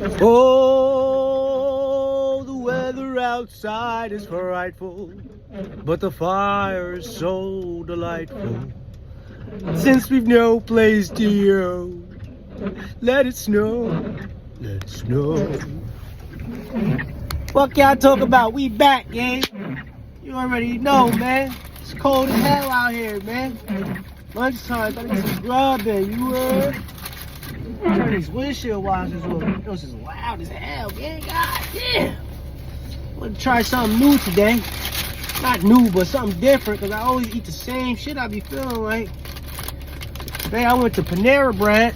Oh, the weather outside is frightful, but the fire is so delightful. Since we've no place to go, let it snow, let it snow. What y'all talk about? We back, gang. You already know, man. It's cold as hell out here, man. Lunchtime, gotta get some grub in, you heard? Turn these windshield washers on. This is loud as hell, man. God damn. I'm gonna try something new today. Not new, but something different, because I always eat the same shit I be feeling like. Today I went to Panera Bread.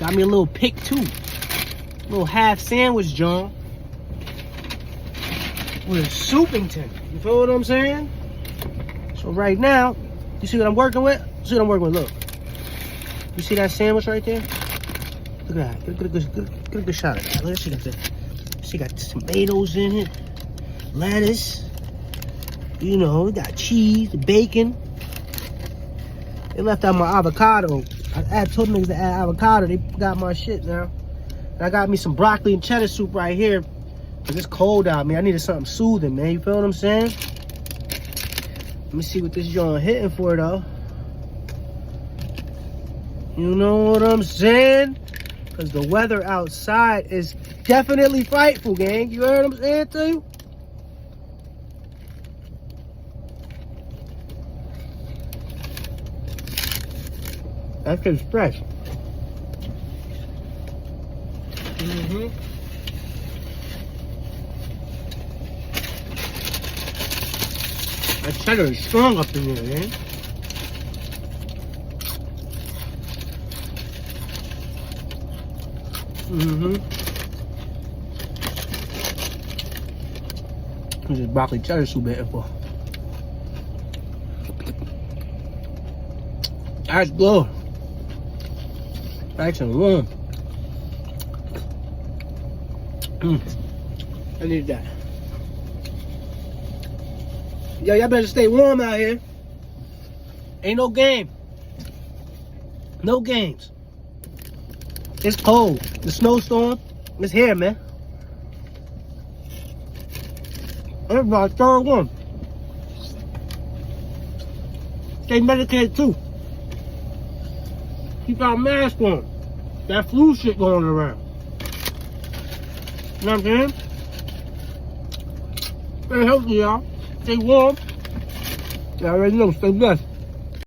Got me a little pick too. Little half sandwich, John. With a soupington. You feel what I'm saying? So right now, you see what I'm working with? See what I'm working with, look. You see that sandwich right there? Look at that. Get a good shot of that. Look, she got tomatoes in it, lettuce. You know, we got cheese, bacon. They left out my avocado. I told niggas to add avocado. They got my shit now. And I got me some broccoli and cheddar soup right here. Cause it's cold out, man. I needed something soothing, man. You feel what I'm saying? Let me see what this joint hitting for, though. You know what I'm saying? Because the weather outside is definitely frightful, gang. You heard what I'm saying to you? That shit's fresh. That cheddar is strong up in here, man. This is broccoli cheddar soup here for. That's good. Nice and warm. I need that. Yo, y'all better stay warm out here. Ain't no game. No games. It's cold. The snowstorm is here, man. Everybody, third one. Stay medicated too. Keep our mask on. That flu shit going around. You know what I'm saying? Stay healthy, y'all. Stay warm. Y'all already know, stay blessed.